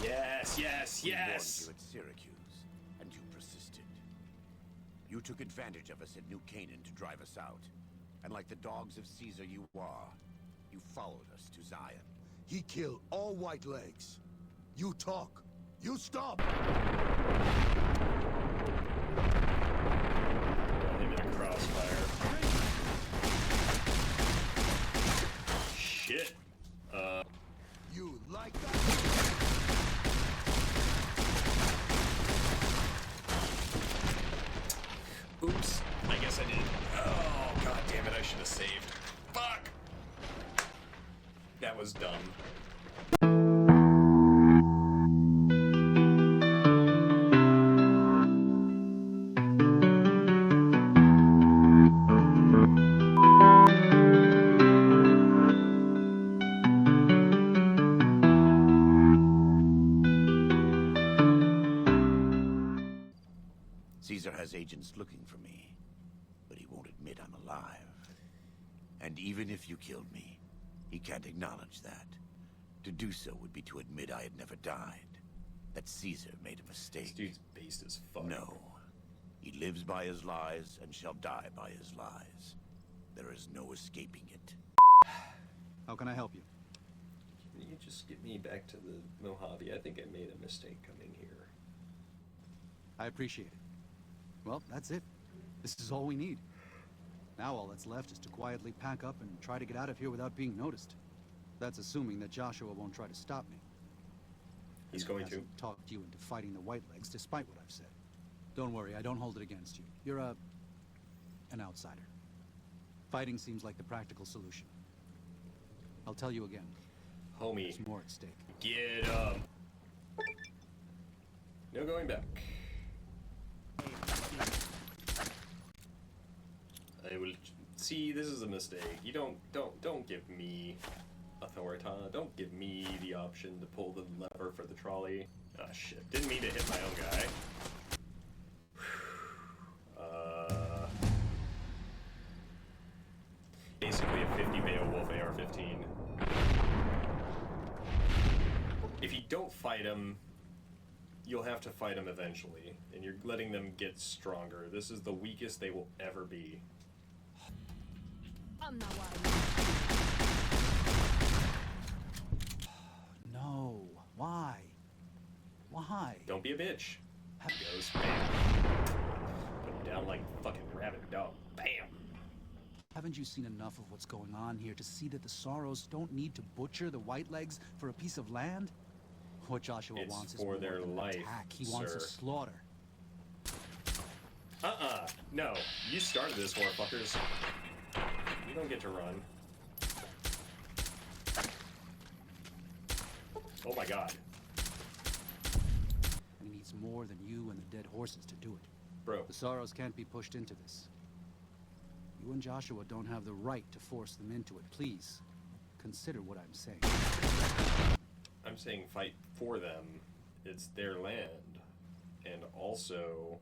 Yes, yes, We warned yes! you at Syracuse, and you persisted. You took advantage of us at New Canaan to drive us out. And like the dogs of Caesar you are, you followed us to Zion. He killed all white legs. You talk. You stop. Him in a crossfire. Shit. You like that? Oops. I guess I did. Oh, god damn it. I should have saved. Fuck! That was dumb. Caesar has agents looking for me, but he won't admit I'm alive. And even if you killed me, he can't acknowledge that. To do so would be to admit I had never died. That Caesar made a mistake. This dude's based as fuck. No. He lives by his lies and shall die by his lies. There is no escaping it. How can I help you? Can you just get me back to the Mojave? I think I made a mistake coming here. I appreciate it. Well, that's it. This is all we need. Now all that's left is to quietly pack up and try to get out of here without being noticed. That's assuming that Joshua won't try to stop me. He's going to. Hasn't talked you into fighting the Whitelegs, despite what I've said. Don't worry, I don't hold it against you. You're an outsider. Fighting seems like the practical solution. I'll tell you again. Homie. There's more at stake. Get up. No going back. I will see. This is a mistake. You don't give me authority. Don't give me the option to pull the lever for the trolley. Ah, shit. Didn't mean to hit my own guy. Basically a 50 Beowulf AR-15. If you don't fight him, you'll have to fight him eventually, and you're letting them get stronger. This is the weakest they will ever be. I'm not wild. No. Why? Why? Don't be a bitch. He goes, bam. Put him down like fucking rabbit dog. Bam. Haven't you seen enough of what's going on here to see that the Sorrows don't need to butcher the Whitelegs for a piece of land? What Joshua It's wants is for more their than an life, attack. He wants a sir. slaughter. No. You started this, motherfuckers. You don't get to run. Oh my god. He needs more than you and the dead horses to do it. Bro. The Sorrows can't be pushed into this. You and Joshua don't have the right to force them into it. Please, consider what I'm saying. I'm saying fight for them. It's their land. And also,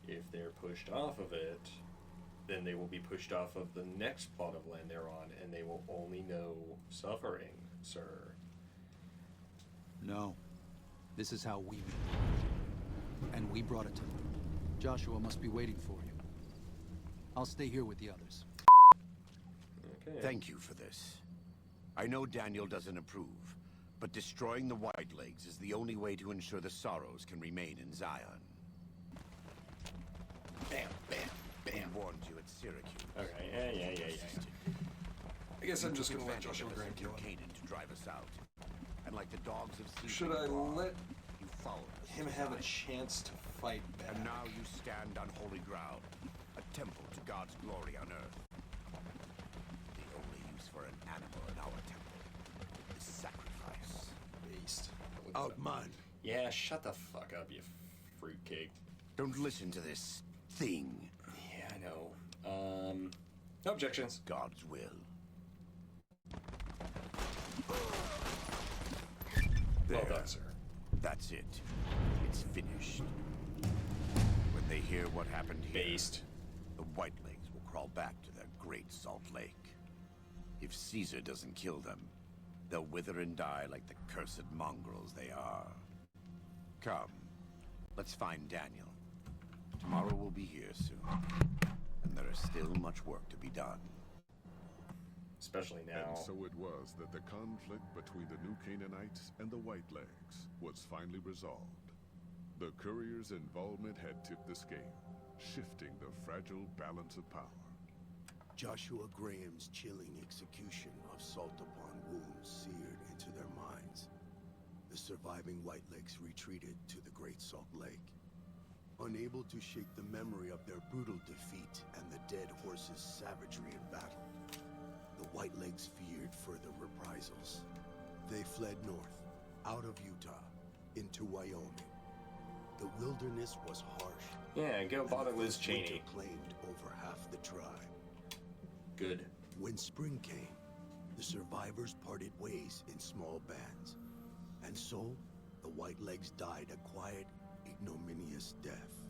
if they're pushed off of it, then they will be pushed off of the next plot of land they're on, and they will only know suffering, sir. No. This is how we meet. And we brought it to them. Joshua must be waiting for you. I'll stay here with the others. Okay. Thank you for this. I know Daniel doesn't approve, but destroying the Whitelegs is the only way to ensure the Sorrows can remain in Zion. Bam, bam, bam. We warned you at Syracuse. Okay, yeah. I guess I'm just Took gonna let advantage Joshua of us Graham at kill New him. Canaan to drive us out. And like the dogs of Caesar Should I you are, let you followed us him to have a Zion. chance to fight back? And now you stand on holy ground, a temple to God's glory on earth. The only use for an animal in our temple is sacrifice. Based. Outmanned. Yeah, shut the fuck up, you fruitcake. Don't listen to this thing. Yeah, I know. No objections. God's will. Well There. done, sir. That's it. It's finished. When they hear what happened here, Based. the Whitelegs will crawl back to their great Salt Lake. If Caesar doesn't kill them, They'll wither and die like the cursed mongrels they are. Come, let's find Daniel. Tomorrow we'll be here soon. And there is still much work to be done. Especially now. And so it was that the conflict between the New Canaanites and the Whitelegs was finally resolved. The courier's involvement had tipped the scale, shifting the fragile balance of power. Joshua Graham's chilling execution of salt upon wounds seared into their minds. The surviving Whitelegs retreated to the Great Salt Lake. Unable to shake the memory of their brutal defeat and the dead horse's savagery in battle, the Whitelegs feared further reprisals. They fled north, out of Utah, into Wyoming. The wilderness was harsh. Yeah, go bother and Liz winter Cheney. claimed over half the tribe. Good. When spring came, the survivors parted ways in small bands. And so, the Whitelegs died a quiet, ignominious death.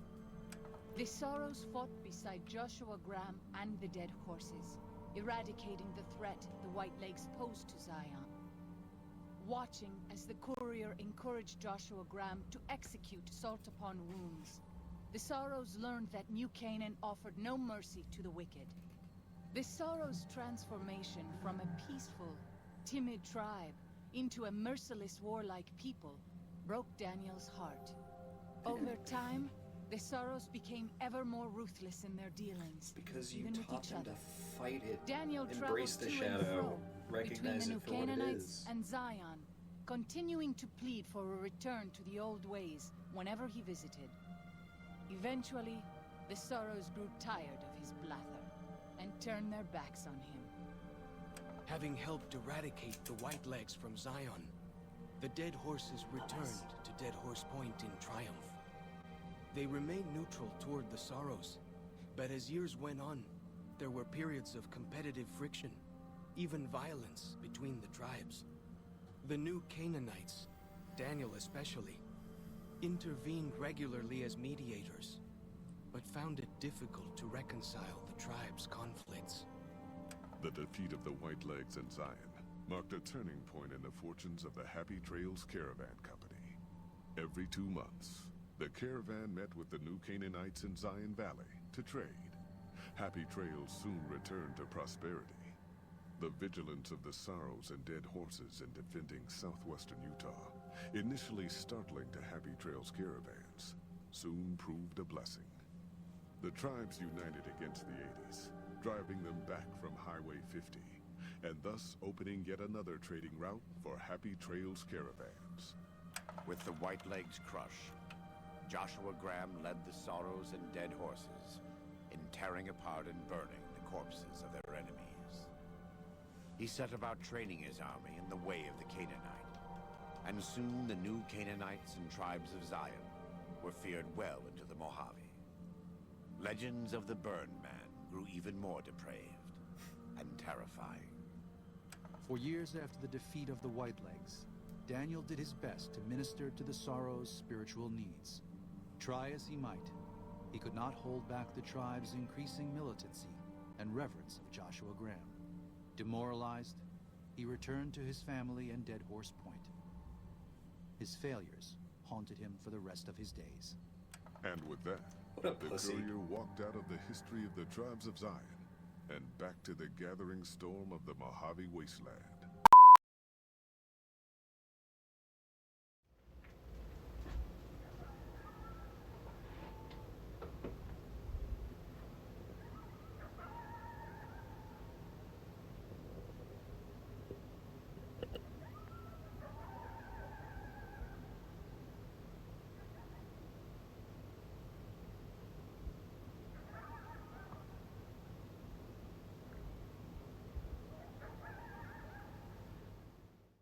The Sorrows fought beside Joshua Graham and the dead horses, eradicating the threat the Whitelegs posed to Zion. Watching as the courier encouraged Joshua Graham to execute salt upon wounds, the Sorrows learned that New Canaan offered no mercy to the wicked. The Sorrows' transformation from a peaceful, timid tribe into a merciless, warlike people broke Daniel's heart. Over time, the Sorrows became ever more ruthless in their dealings, Because you even with taught each them other. to fight it, Daniel embrace traveled the to and shadow, fro recognize between it the for New what it Canaanites is. and Zion, continuing to plead for a return to the old ways whenever he visited. Eventually, the Sorrows grew tired of his blather and turned their backs on him. Having helped eradicate the Whitelegs from Zion, the dead horses returned to Dead Horse Point in triumph. They remained neutral toward the Sorrows, but as years went on, there were periods of competitive friction, even violence between the tribes. The New Canaanites, Daniel especially, intervened regularly as mediators, but found it difficult to reconcile the tribes' conflicts. The defeat of the Whitelegs in Zion marked a turning point in the fortunes of the Happy Trails Caravan Company. Every 2 months, the caravan met with the New Canaanites in Zion Valley to trade. Happy Trails soon returned to prosperity. The vigilance of the Sorrows and dead horses in defending southwestern Utah, initially startling to Happy Trails caravans, soon proved a blessing. The tribes united against the 80s, driving them back from Highway 50, and thus opening yet another trading route for Happy Trails caravans. With the Whitelegs crushed, Joshua Graham led the Sorrows and dead horses in tearing apart and burning the corpses of their enemies. He set about training his army in the way of the Canaanite, and soon the New Canaanites and tribes of Zion were feared well into the Mojave. Legends of the Burned Man grew even more depraved and terrifying. For years after the defeat of the Whitelegs, Daniel did his best to minister to the Sorrows' spiritual needs. Try as he might, he could not hold back the tribe's increasing militancy and reverence of Joshua Graham. Demoralized, he returned to his family and Dead Horse Point. His failures haunted him for the rest of his days. And with that, What a the pussy. courier walked out of the history of the tribes of Zion and back to the gathering storm of the Mojave Wasteland.